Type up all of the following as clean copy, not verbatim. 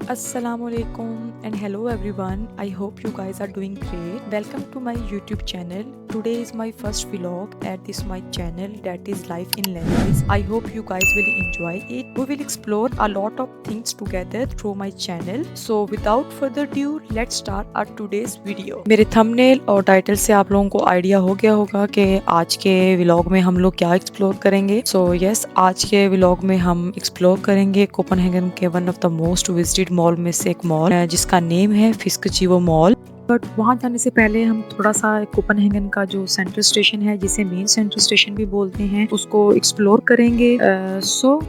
Assalamualaikum and hello everyone. I hope you guys are doing great. Welcome to my YouTube channel. Today is my first vlog at this my channel, that is Life in Lens. I hope you guys will enjoy it. We will explore a lot of things together through my channel. So without further ado, let's start our today's video. मेरे thumbnail और title से आप लोगों को idea हो गया होगा कि आज के व्लॉग में हम लोग क्या एक्सप्लोर करेंगे। सो यस, आज के व्लॉग में हम एक्सप्लोर करेंगे कोपेनहेगन के one of the most visited mall में से एक मॉल जिसका नेम है फिस्कचिवो मॉल। बट वहाँ जाने से पहले हम थोड़ा सा कोपेनहेगन का जो सेंट्रल स्टेशन है, जिसे मेन सेंट्रल स्टेशन भी बोलते हैं, उसको एक्सप्लोर करेंगे। सो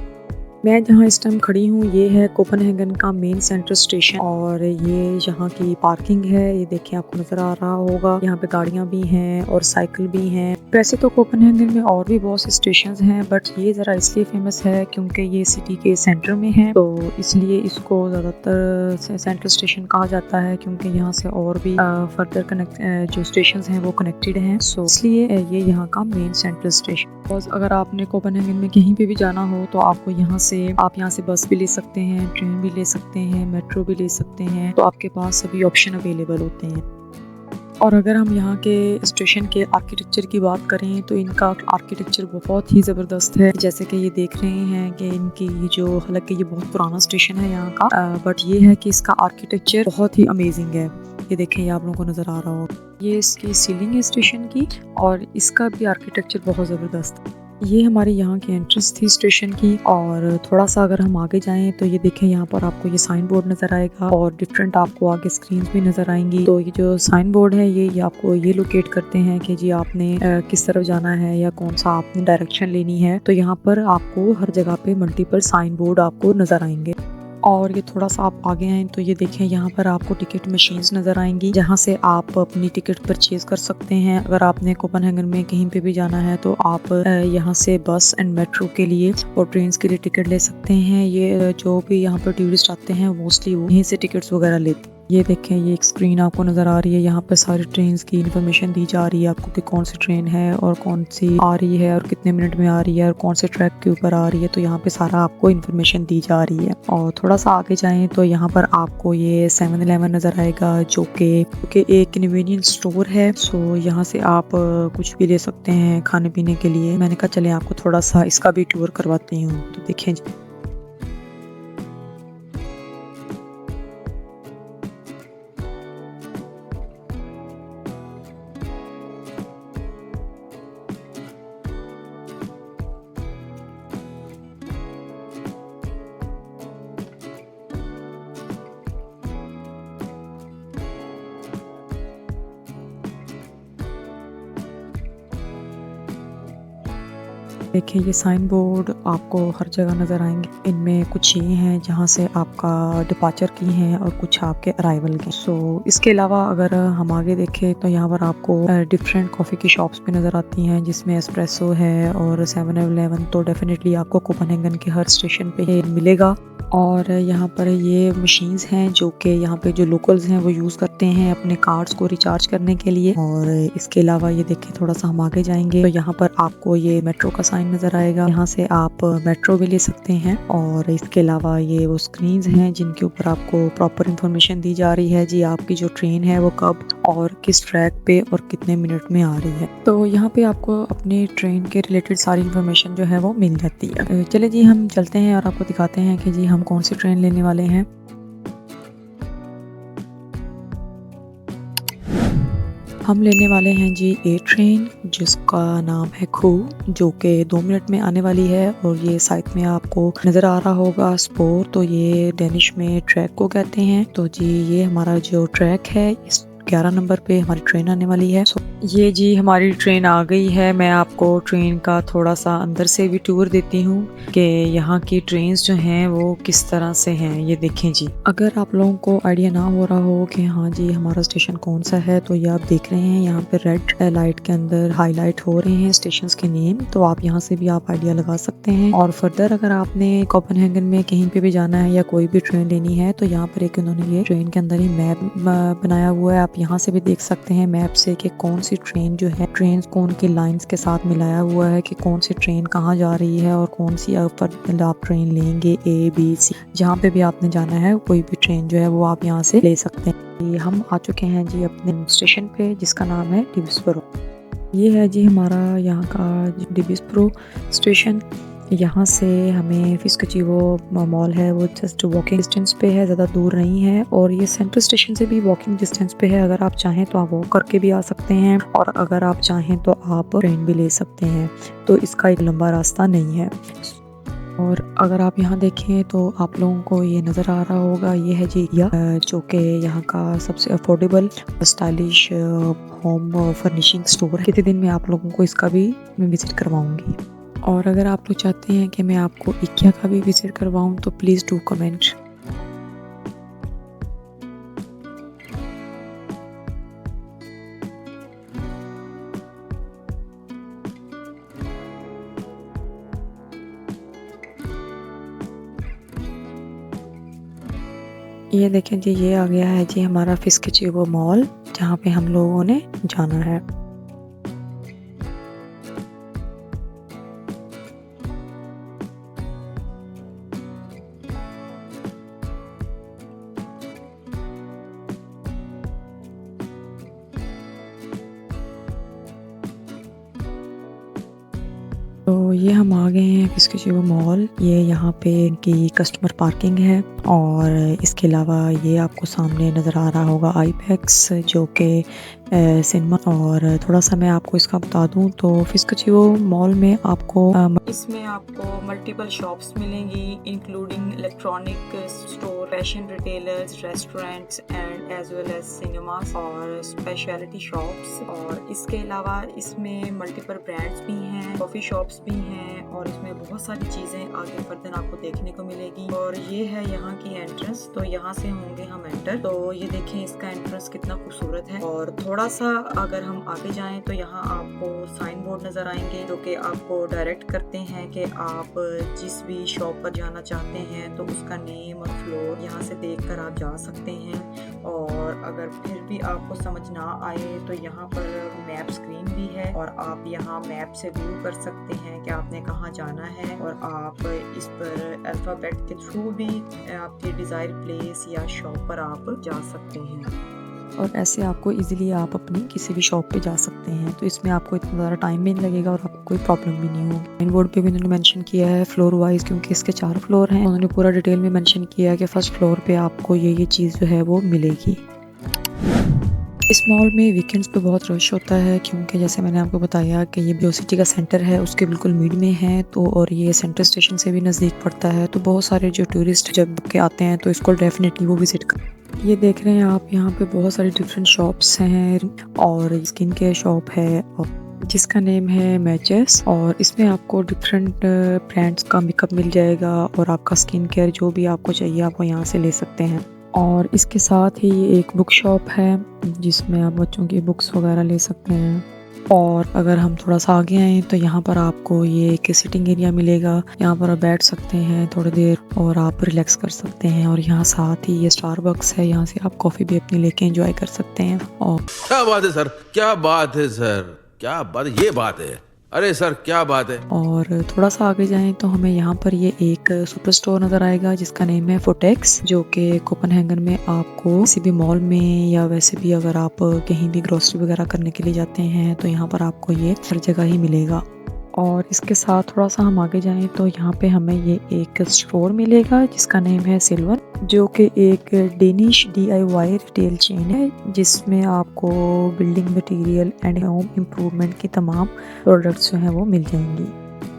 मैं जहाँ इस टाइम खड़ी हूँ ये है कोपेनहेगन का मेन सेंट्रल स्टेशन और ये यहाँ की पार्किंग है। ये देखिए, आपको नजर आ रहा होगा, यहाँ पे गाड़ियाँ भी हैं और साइकिल भी हैं। वैसे तो कोपेनहेगन में और भी बहुत से स्टेशन हैं, बट ये ज़रा इसलिए फेमस है क्योंकि ये सिटी के सेंटर में है, तो इसलिए इसको ज़्यादातर सेंट्रल स्टेशन कहा जाता है, क्योंकि यहाँ से और भी फर्दर कनेक्ट जो स्टेशन हैं वो कनेक्टेड हैं। सो इसलिए ये यहाँ का मेन सेंट्रल स्टेशन। अगर आपने कोपेनहेगन में कहीं पे भी जाना हो तो आपको आप यहाँ से बस भी ले सकते हैं, ट्रेन भी ले सकते हैं, मेट्रो भी ले सकते हैं, तो आपके पास सभी ऑप्शन अवेलेबल होते हैं। और अगर हम यहाँ के स्टेशन के आर्किटेक्चर की बात करें तो इनका आर्किटेक्चर बहुत ही ज़बरदस्त है। जैसे कि ये देख रहे हैं कि इनकी जो, हालांकि ये बहुत पुराना स्टेशन है यहाँ का, बट ये है कि इसका आर्किटेक्चर बहुत ही अमेजिंग है। ये देखें, ये आप लोगों को नज़र आ रहा हो, ये इसकी सीलिंग है स्टेशन की और इसका भी आर्किटेक्चर बहुत ज़बरदस्त है। ये हमारी यहाँ की एंट्रेंस थी स्टेशन की। और थोड़ा सा अगर हम आगे जाएं तो ये देखें, यहाँ पर आपको ये साइन बोर्ड नज़र आएगा और डिफरेंट आपको आगे स्क्रीन भी नज़र आएंगी। तो ये जो साइन बोर्ड है ये आपको ये लोकेट करते हैं कि जी आपने किस तरफ जाना है या कौन सा आपने डायरेक्शन लेनी है। तो यहाँ पर आपको हर जगह पे मल्टीपल साइन बोर्ड आपको नज़र आएंगे। और ये थोड़ा सा आप आगे आए तो ये देखें, यहाँ पर आपको टिकट मशीन्स नज़र आएंगी, जहाँ से आप अपनी टिकट परचेज कर सकते हैं। अगर आपने कोपेनहेगन में कहीं पे भी जाना है तो आप यहाँ से बस एंड मेट्रो के लिए और ट्रेन के लिए टिकट ले सकते हैं। ये जो भी यहाँ पर टूरिस्ट आते हैं मोस्टली वो यहीं से टिकट्स वगैरह लेते हैं। ये देखें, ये एक स्क्रीन आपको नज़र आ रही है, यहाँ पर सारी ट्रेन की इन्फॉर्मेशन दी जा रही है आपको कि कौन सी ट्रेन है और कौन सी आ रही है और कितने मिनट में आ रही है और कौन से ट्रैक के ऊपर आ रही है। तो यहाँ पे सारा आपको इन्फॉर्मेशन दी जा रही है। और थोड़ा सा आगे जाएं तो यहाँ पर आपको ये 7-Eleven नज़र आएगा, जो कि एक कन्वीनियंस स्टोर है। सो यहाँ से आप कुछ भी ले सकते हैं खाने पीने के लिए। मैंने कहा चले आपको थोड़ा सा इसका भी टूर करवाती हूँ। तो देखें, देखिए ये साइन बोर्ड आपको हर जगह नज़र आएंगे। इनमें कुछ ये हैं जहाँ से आपका डिपार्चर की हैं और कुछ आपके अराइवल के। सो इसके अलावा अगर हम आगे देखें तो यहाँ पर आपको डिफरेंट कॉफ़ी की शॉप्स भी नज़र आती हैं, जिसमें एस्प्रेसो है और 7-Eleven तो डेफिनेटली आपको कोपेनहेगन के हर स्टेशन पे मिलेगा। और यहाँ पर ये मशीन्स हैं जो कि यहाँ पे जो लोकल्स हैं वो यूज़ करते हैं अपने कार्ड्स को रिचार्ज करने के लिए। और इसके अलावा ये देखिए, थोड़ा सा हम आगे जाएंगे तो यहाँ पर आपको ये मेट्रो का साइन नज़र आएगा, यहाँ से आप मेट्रो भी ले सकते हैं। और इसके अलावा ये वो स्क्रीन्स हैं जिनके ऊपर आपको प्रॉपर इंफॉर्मेशन दी जा रही है, जी आपकी जो ट्रेन है वो कब और किस ट्रैक पे और कितने मिनट में आ रही है। तो यहाँ पे आपको अपनी ट्रेन के रिलेटेड सारी इंफॉर्मेशन जो है वो मिल जाती है। चले जी, हम चलते हैं और आपको दिखाते हैं कि जी हम कौन सी ट्रेन लेने वाले हैं। हम लेने वाले हैं जी ए ट्रेन, जिसका नाम है खू, जो कि 2 मिनट में आने वाली है। और ये साइड में आपको नज़र आ रहा होगा स्पोर, तो ये डेनिश में ट्रैक को कहते हैं। तो जी ये हमारा जो ट्रैक है, इस 11 नंबर पे हमारी ट्रेन आने वाली है। ये जी हमारी ट्रेन आ गई है। मैं आपको ट्रेन का थोड़ा सा अंदर से भी टूर देती हूँ कि यहाँ की ट्रेन्स जो हैं वो किस तरह से हैं। ये देखें जी, अगर आप लोगों को आइडिया ना हो रहा हो कि हाँ जी हमारा स्टेशन कौन सा है, तो ये आप देख रहे हैं यहाँ पे रेड लाइट के अंदर हाईलाइट हो रहे हैं स्टेशन के नेम, तो आप यहाँ से भी आप आइडिया लगा सकते हैं। और फर्दर अगर आपने कोपेनहेगन में कहीं पे भी जाना है या कोई भी ट्रेन लेनी है तो यहाँ पर एक उन्होंने ये ट्रेन के अंदर ही मैप बनाया हुआ है, आप यहाँ से भी देख सकते हैं मैप से कि कौन सी ट्रेन जो है, ट्रेन कौन की लाइंस के साथ मिलाया हुआ है कि कौन सी ट्रेन कहाँ जा रही है और कौन सी पर आप ट्रेन लेंगे, A B C जहाँ पे भी आपने जाना है कोई भी ट्रेन जो है वो आप यहाँ से ले सकते हैं। हम आ चुके हैं जी अपने स्टेशन पे जिसका नाम है डिविसब्रो। ये है जी हमारा यहाँ का डिविसब्रो स्टेशन। यहाँ से हमें फिस्कचीवो मॉल है वो जस्ट वॉकिंग डिस्टेंस पे है, ज़्यादा दूर नहीं है, और ये सेंट्रल स्टेशन से भी वॉकिंग डिस्टेंस पे है। अगर आप चाहें तो आप वॉक करके भी आ सकते हैं और अगर आप चाहें तो आप ट्रेन भी ले सकते हैं, तो इसका एक लंबा रास्ता नहीं है। और अगर आप यहाँ देखें तो आप लोगों को ये नज़र आ रहा होगा, ये है जी जो कि यहाँ का सबसे affordable stylish home furnishing store है। कितने दिन में आप लोगों को इसका भी मैं विज़िट करवाऊँगी। और अगर आप लोग चाहते हैं कि मैं आपको इकिया का भी विज़िट करवाऊँ तो प्लीज़ डू कमेंट। ये देखें जी, ये आ गया है जी हमारा फिस्कचीवो मॉल जहाँ पे हम लोगों ने जाना है। तो ये हम आ गए हैं फिस्कचीवो मॉल। ये यहाँ पे इनकी कस्टमर पार्किंग है और इसके अलावा ये आपको सामने नज़र आ रहा होगा आईपैक्स जो कि सिनेमा। और थोड़ा सा मैं आपको इसका बता दूं तो फिस्कचीवो मॉल में आपको इसमें आपको मल्टीपल शॉप्स मिलेंगी including electronic store, fashion retailers, restaurants and as well as cinemas और स्पेशलिटी शॉप्स। और इसके अलावा इसमें मल्टीपल ब्रांड्स भी हैं, कॉफ़ी शॉप्स भी हैं और इसमें बहुत सारी चीज़ें आगे फर्दर आपको देखने को मिलेगी। और ये है यहाँ की एंट्रेंस, तो यहाँ से होंगे हम एंटर। तो ये देखें इसका एंट्रेंस कितना खूबसूरत है। और थोड़ा सा अगर हम आगे जाएं तो यहाँ आपको साइन बोर्ड नज़र आएंगे जो कि आपको डायरेक्ट करते हैं कि आप जिस भी शॉप पर जाना चाहते हैं तो उसका नेम और फ्लोर यहाँ से देखकर आप जा सकते हैं। और अगर फिर भी आपको समझ ना आए तो यहाँ पर मैप स्क्रीन भी है और आप यहाँ मैप से व्यू कर सकते हैं कि आपने कहाँ जाना है और आप इस पर अल्फ़ाबेट के थ्रू भी आपके डिज़ायर प्लेस या शॉप पर आप जा सकते हैं। और ऐसे आपको इजीली आप अपनी किसी भी शॉप पे जा सकते हैं, तो इसमें आपको इतना ज़्यादा टाइम भी नहीं लगेगा और आपको कोई प्रॉब्लम भी नहीं होगी। मेन बोर्ड पे भी उन्होंने मेंशन किया है फ्लोर वाइज, क्योंकि इसके 4 फ्लोर हैं। उन्होंने पूरा डिटेल में मेंशन किया है कि फर्स्ट फ्लोर पे आपको ये चीज़ जो है वो मिलेगी। इस मॉल में वीकेंड्स पे बहुत रश होता है क्योंकि जैसे मैंने आपको बताया कि ये बियो सिटी का सेंटर है, उसके बिल्कुल मिड में है, तो और ये सेंटर स्टेशन से भी नज़दीक पड़ता है, तो बहुत सारे जो टूरिस्ट जब के आते हैं तो इसको डेफिनेटली वो विजिट कर। ये देख रहे हैं आप, यहाँ पे बहुत सारी डिफरेंट शॉप्स हैं और स्किन केयर शॉप है और जिसका नेम है मैचेस, और इसमें आपको डिफरेंट ब्रांड्स का मेकअप मिल जाएगा और आपका स्किन केयर जो भी आपको चाहिए आप वो यहाँ से ले सकते हैं। और इसके साथ ही एक बुक शॉप है जिसमें आप बच्चों की बुक्स वगैरह ले सकते हैं। और अगर हम थोड़ा सा आगे आए तो यहाँ पर आपको ये एक सिटिंग एरिया मिलेगा, यहाँ पर आप बैठ सकते हैं थोड़ी देर और आप रिलैक्स कर सकते हैं। और यहाँ साथ ही ये स्टारबक्स है, यहाँ से आप कॉफ़ी भी अपनी लेके एंजॉय कर सकते हैं। और क्या बात है सर, क्या बात है सर, क्या बात, ये बात है, अरे सर क्या बात है। और थोड़ा सा आगे जाएं तो हमें यहाँ पर ये एक सुपर स्टोर नज़र आएगा जिसका नेम है फोटेक्स, जो कि कोपेनहेगन में आपको किसी भी मॉल में या वैसे भी अगर आप कहीं भी ग्रोसरी वगैरह करने के लिए जाते हैं तो यहाँ पर आपको ये हर जगह ही मिलेगा। और इसके साथ थोड़ा सा हम आगे जाएं तो यहाँ पे हमें ये एक स्टोर मिलेगा जिसका नेम है सिल्वर, जो कि एक डेनिश DIY रिटेल चेन है जिसमें आपको building material and home improvement की तमाम प्रोडक्ट्स जो हैं वो मिल जाएंगी।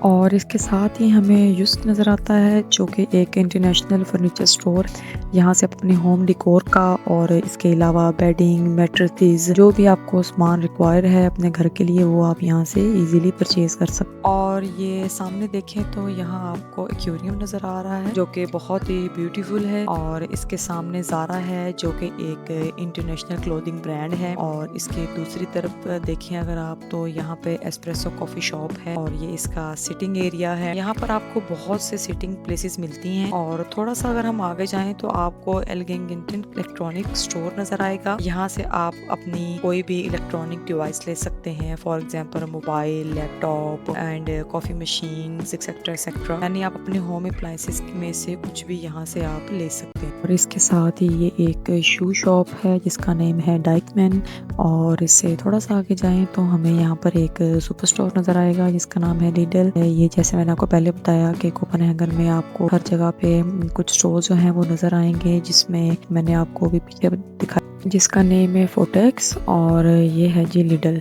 और इसके साथ ही हमें युस्क नज़र आता है जो कि एक इंटरनेशनल फर्नीचर स्टोर, यहाँ से अपने होम डिकोर का और इसके अलावा बेडिंग, मैट्रेसेस, जो भी आपको सामान रिक्वायर है अपने घर के लिए वो आप यहाँ से इजीली परचेज कर सकते। और ये सामने देखें तो यहाँ आपको एक्वेरियम नज़र आ रहा है जो कि बहुत ही ब्यूटीफुल है। और इसके सामने ज़ारा है जो कि एक इंटरनेशनल क्लोथिंग ब्रांड है। और इसके दूसरी तरफ देखें अगर आप तो यहाँ पे एस्प्रेसो कॉफ़ी शॉप है और ये इसका सिटिंग एरिया है। यहाँ पर आपको बहुत से सिटिंग प्लेसेस मिलती हैं। और थोड़ा सा अगर हम आगे जाएं तो आपको एल्गिंगटन इलेक्ट्रॉनिक स्टोर नजर आएगा। यहाँ से आप अपनी कोई भी इलेक्ट्रॉनिक डिवाइस ले सकते हैं, for example mobile, laptop and coffee machine etcetera etcetera, यानी आप अपने होम अप्लायंसेस में से कुछ भी यहाँ से आप ले सकते हैं। और इसके साथ ही ये एक शू शॉप है जिसका नेम है डाइकमैन। और इससे थोड़ा सा आगे जाएं तो हमें यहाँ पर एक सुपर स्टोर नजर आएगा जिसका नाम है लिडल। ये जैसे मैंने आपको पहले बताया कि कोपेनहेगन में आपको हर जगह पे कुछ स्टोर जो हैं वो नजर आएंगे, जिसमें मैंने आपको भी पीछे दिखाया जिसका नेम है फोटेक्स, और ये है जी लिडल।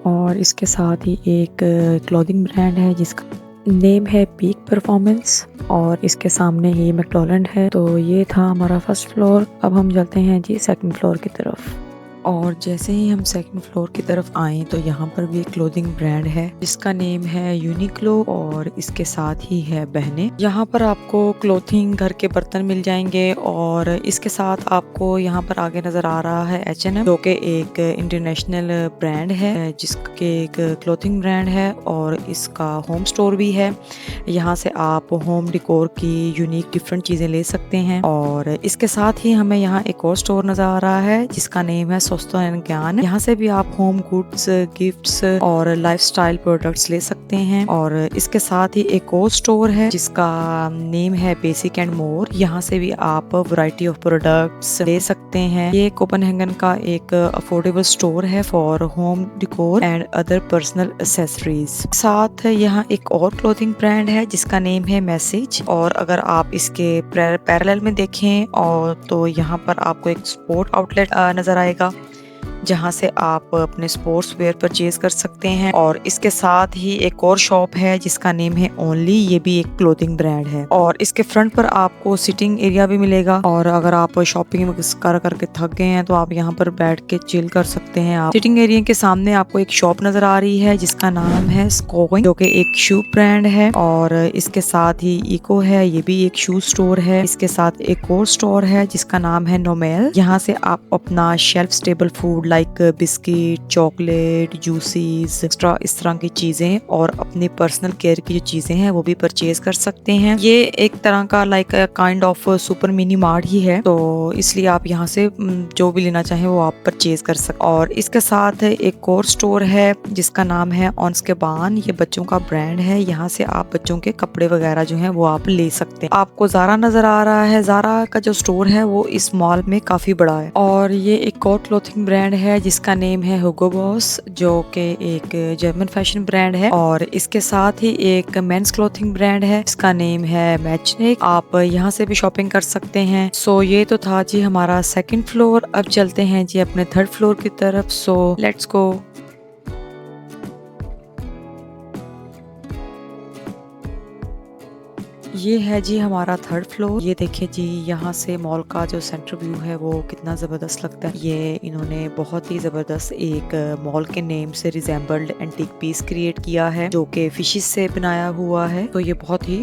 और इसके साथ ही एक क्लोथिंग ब्रांड है जिसका नेम है पीक परफॉर्मेंस, और इसके सामने ही मैकडोनल्ड है। तो ये था हमारा फर्स्ट फ्लोर। अब हम चलते हैं जी सेकंड फ्लोर की तरफ। और जैसे ही हम सेकंड फ्लोर की तरफ आए तो यहाँ पर भी एक क्लोथिंग ब्रांड है जिसका नेम है यूनिक्लो, और इसके साथ ही है बहने। यहाँ पर आपको क्लोथिंग, घर के बर्तन मिल जाएंगे। और इसके साथ आपको यहाँ पर आगे नजर आ रहा है H&M, जो कि एक इंटरनेशनल ब्रांड है, जिसके एक क्लोथिंग ब्रांड है और इसका होम स्टोर भी है। यहाँ से आप होम डिकोर की यूनिक डिफरेंट चीजें ले सकते हैं। और इसके साथ ही हमें यहाँ एक और स्टोर नजर आ रहा है जिसका नेम है सोस्तो एंड ज्ञान। यहाँ से भी आप होम गुड्स, गिफ्ट्स और लाइफस्टाइल प्रोडक्ट्स ले सकते हैं। और इसके साथ ही एक और स्टोर है जिसका नेम है बेसिक एंड मोर। यहाँ से भी आप वैरायटी ऑफ प्रोडक्ट्स ले सकते हैं। ये कोपेनहेगन का एक अफोर्डेबल स्टोर है for home डिकोर and other personal accessories. साथ यहाँ एक और क्लोथिंग ब्रांड है जिसका नेम है मैसेज। और अगर आप इसके पैरेलल में देखें और तो यहाँ पर आपको एक स्पोर्ट आउटलेट नजर आएगा जहाँ से आप अपने स्पोर्ट्स वेयर परचेज कर सकते हैं। और इसके साथ ही एक और शॉप है जिसका नेम है ओनली, ये भी एक क्लोथिंग ब्रांड है। और इसके फ्रंट पर आपको सिटिंग एरिया भी मिलेगा। और अगर आप शॉपिंग कर करके थक गए हैं तो आप यहाँ पर बैठ के चिल कर सकते हैं। आप सिटिंग एरिया के सामने आपको एक शॉप नजर आ रही है जिसका नाम है स्कोइन, जो कि एक शू ब्रांड है। और इसके साथ ही इको है, ये भी एक शू स्टोर है। इसके साथ एक और स्टोर है जिसका नाम है नोमेल। यहाँ से आप अपना shelf stable food like biscuit, chocolate, juices, extra इस तरह की चीजें और अपने पर्सनल केयर की जो चीजें हैं वो भी परचेज कर सकते हैं। ये एक तरह का like kind of super mini mart ही है, तो इसलिए आप यहाँ से जो भी लेना चाहें वो आप परचेज कर सकते। और इसके साथ एक और स्टोर है जिसका नाम है ऑन्स्केबान। ये बच्चों का ब्रांड है। यहाँ से आप बच्चों के कपड़े वगैरह जो हैं वो आप ले सकते हैं। आपको ज़ारा नजर आ रहा है। ज़ारा का जो स्टोर है वो इस मॉल में काफी बड़ा है। और ये एक और क्लोथिंग ब्रांड है जिसका नेम है हुगो बॉस, जो कि एक जर्मन फैशन ब्रांड है। और इसके साथ ही एक मेंस क्लोथिंग ब्रांड है जिसका नेम है मैचनिक। आप यहाँ से भी शॉपिंग कर सकते हैं। सो ये तो था जी हमारा सेकंड फ्लोर। अब चलते हैं जी अपने थर्ड फ्लोर की तरफ। So let's go. ये है जी हमारा थर्ड फ्लोर। ये देखिए जी, यहाँ से मॉल का जो सेंटर व्यू है वो कितना जबरदस्त लगता है। ये इन्होंने बहुत ही जबरदस्त एक मॉल के नेम से रिजेंबल्ड एंटीक पीस क्रिएट किया है जो कि फिशेस से बनाया हुआ है। तो ये बहुत ही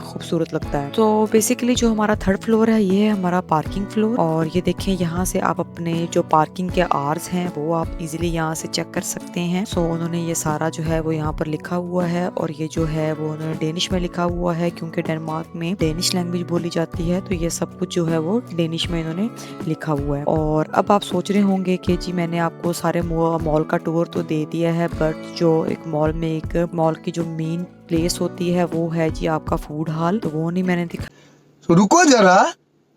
खूबसूरत लगता है। तो बेसिकली जो हमारा थर्ड फ्लोर है ये है हमारा पार्किंग फ्लोर। और ये देखिए यहाँ से आप अपने जो पार्किंग के आवर्स हैं वो आप इजीली यहाँ से चेक कर सकते हैं। सो उन्होंने ये सारा जो है वो यहाँ पर लिखा हुआ है। और ये जो है वो उन्होंने डेनिश में लिखा हुआ है क्योंकि डेनमार्क में डेनिश लैंग्वेज बोली जाती है। तो ये सब कुछ जो है वो डेनिश में इन्होंने लिखा हुआ है। और अब आप सोच रहे होंगे कि जी मैंने आपको सारे मॉल का टूर तो दे दिया है, बट जो एक मॉल में एक मॉल की जो मेन प्लेस होती है वो है जी आपका फूड हॉल, तो वो नहीं मैंने दिखा। रुको जरा,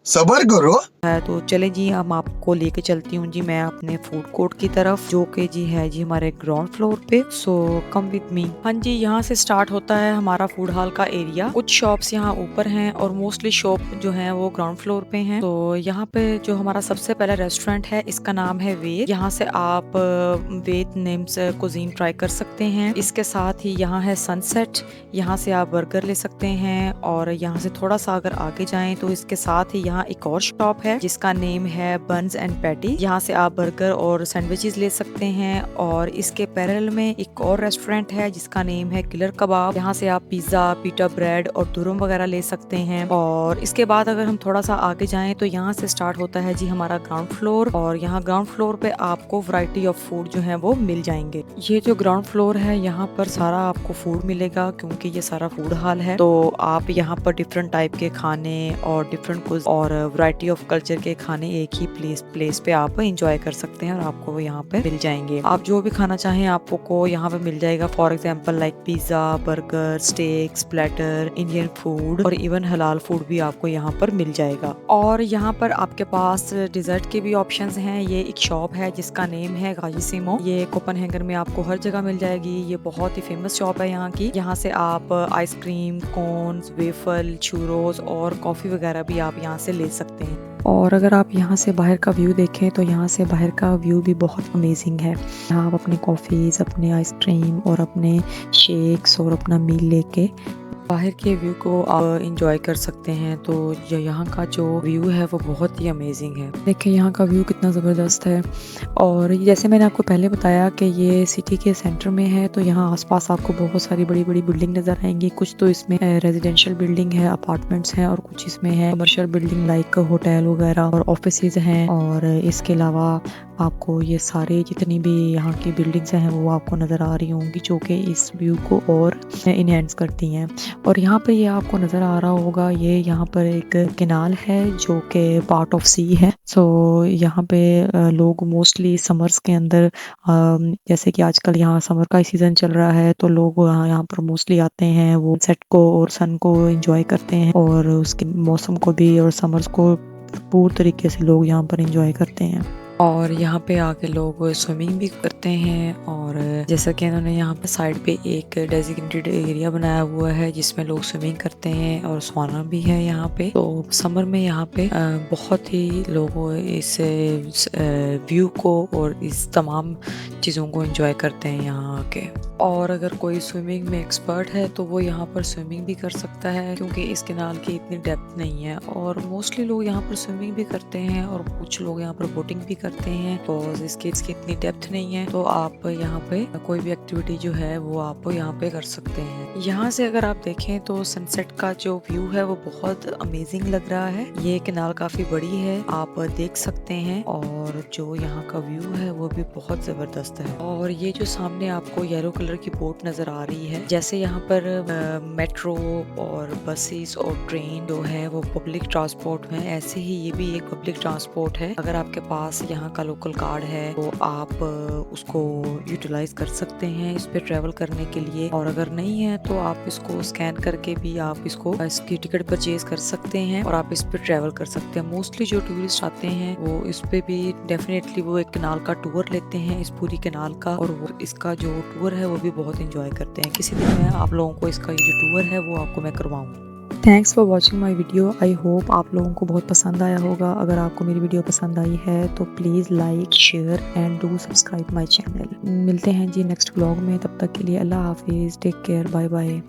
सबर करो। तो चले जी हम आपको लेके चलती हूँ जी मैं अपने फूड कोर्ट की तरफ, जो कि जी है जी हमारे ग्राउंड फ्लोर पे। सो कम विद मी। हाँ जी, यहाँ से स्टार्ट होता है हमारा फूड हॉल का एरिया। कुछ शॉप्स यहाँ ऊपर हैं और मोस्टली शॉप जो है वो ग्राउंड फ्लोर पे हैं। तो यहाँ पे जो हमारा सबसे पहला रेस्टोरेंट है इसका नाम है वेद। यहाँ से आप वेद नेम से कुजीन ट्राई कर सकते हैं। इसके साथ ही यहाँ है सनसेट, यहाँ से आप बर्गर ले सकते हैं। और यहाँ से थोड़ा सा अगर आगे जाएं तो इसके साथ ही यहाँ एक और शॉप है जिसका नेम है बन्स एंड पैटी। यहाँ से आप बर्गर और सैंडविचेस ले सकते हैं। और इसके पैरेलल में एक और रेस्टोरेंट है जिसका नेम है किलर कबाब। यहाँ से आप पिज्जा, पीटा ब्रेड और दुरुम वगैरह ले सकते हैं। और इसके बाद अगर हम थोड़ा सा आगे जाएं तो यहाँ से स्टार्ट होता है जी हमारा ग्राउंड फ्लोर। और यहाँ ग्राउंड फ्लोर पे आपको वैरायटी ऑफ फूड जो है वो मिल जाएंगे। ये जो ग्राउंड फ्लोर है यहाँ पर सारा आपको फूड मिलेगा क्योंकि ये सारा फूड हॉल है। तो आप यहाँ पर डिफरेंट टाइप के खाने और डिफरेंट कुछ और वैरायटी ऑफ कल्चर के खाने एक ही प्लेस पे आप एंजॉय कर सकते हैं और आपको वो यहाँ पे मिल जाएंगे। आप जो भी खाना चाहें आपको यहाँ पे मिल जाएगा। For example like pizza, burger, stakes, platter, Indian food और इवन हलाल फूड भी आपको यहाँ पर मिल जाएगा। और यहाँ पर आपके पास डिजर्ट के भी ऑप्शंस हैं। ये एक शॉप है जिसका नेम है गाजीसिमो। ये कोपनहेगन में आपको हर जगह मिल जाएगी। ये बहुत ही फेमस शॉप है यहाँ की। यहाँ से आप आइसक्रीम, कोन्स, वेफल, चूरोस और कॉफी वगैरह भी आप यहाँ से ले सकते हैं। और अगर आप यहाँ से बाहर का व्यू देखें तो यहाँ से बाहर का व्यू भी बहुत अमेजिंग है। यहाँ आप अपने कॉफ़ीज, अपने आइसक्रीम और अपने शेक्स और अपना मील लेके बाहर के व्यू को आप इंजॉय कर सकते हैं। तो जो यहाँ का जो व्यू है वो बहुत ही अमेजिंग है। देखिए यहाँ का व्यू कितना ज़बरदस्त है। और जैसे मैंने आपको पहले बताया कि ये सिटी के सेंटर में है तो यहाँ आसपास आपको बहुत सारी बड़ी बड़ी बिल्डिंग नज़र आएंगी। कुछ तो इसमें रेजिडेंशियल बिल्डिंग है, अपार्टमेंट्स हैं, और कुछ इसमें है कमर्शियल बिल्डिंग लाइक होटल वगैरह और ऑफिसेज हैं। और इसके अलावा आपको ये सारे जितनी भी यहाँ की बिल्डिंग्स हैं वो आपको नज़र आ रही होंगी जो कि इस व्यू को और इनहेंस करती हैं। और यहाँ पर ये आपको नज़र आ रहा होगा, ये यहाँ पर एक कैनाल है जो कि पार्ट ऑफ सी है। सो यहाँ पे लोग मोस्टली समर्स के अंदर, जैसे कि आजकल यहाँ समर का सीज़न चल रहा है तो लोग यहाँ पर मोस्टली आते हैं, वो सेट को और सन को एंजॉय करते हैं और उसके मौसम को भी और समर्स को पूरी तरीके से लोग यहाँ पर एंजॉय करते हैं। और यहाँ पे आके लोग स्विमिंग भी करते हैं। और जैसा कि इन्होंने यहाँ पे साइड पे एक डेजिग्नेटेड एरिया बनाया हुआ है जिसमें लोग स्विमिंग करते हैं और सौना भी है यहाँ पे। तो समर में यहाँ पे बहुत ही लोग इस व्यू को और इस तमाम चीज़ों को एंजॉय करते हैं यहाँ आके। और अगर कोई स्विमिंग में एक्सपर्ट है तो वो यहाँ पर स्विमिंग भी कर सकता है क्योंकि इस कैनाल की इतनी डेप्थ नहीं है। और मोस्टली लोग यहाँ पर स्विमिंग भी करते हैं और कुछ लोग यहाँ पर बोटिंग भी करते हैं। तो इसकी इतनी डेप्थ नहीं है तो आप यहाँ पे कोई भी एक्टिविटी जो है वो आप यहाँ पे कर सकते हैं। यहाँ से अगर आप देखें तो सनसेट का जो व्यू है वो बहुत अमेजिंग लग रहा है। ये कैनाल काफी बड़ी है, आप देख सकते हैं। और जो यहाँ का व्यू है वो भी बहुत जबरदस्त है। और ये जो सामने आपको येलो कलर की बोट नजर आ रही है, जैसे यहाँ पर मेट्रो और बसेस और ट्रेन जो है वो पब्लिक ट्रांसपोर्ट है, ऐसे ही ये भी एक पब्लिक ट्रांसपोर्ट है। अगर आपके पास यहाँ का लोकल कार्ड है तो आप उसको यूटिलाइज कर सकते हैं इस पे ट्रेवल करने के लिए। और अगर नहीं है तो आप इसको स्कैन करके भी आप इसकी टिकट परचेज कर सकते हैं और आप इस पे ट्रेवल कर सकते हैं। मोस्टली जो टूरिस्ट आते हैं वो इस पे भी डेफिनेटली वो एक कैनाल का टूर लेते हैं, इस पूरी कैनाल का, और वो इसका जो टूर है वो भी बहुत इंजॉय करते हैं। किसी दिन मैं आप लोगों को इसका ये जो टूर है वो आपको मैं करवाऊंगा। Thanks for watching my video. I hope आप लोगों को बहुत पसंद आया होगा। अगर आपको मेरी वीडियो पसंद आई है तो please like, share and do subscribe my channel. मिलते हैं जी नेक्स्ट व्लॉग में, तब तक के लिए अल्लाह हाफिज़, टेक केयर, बाय बाय।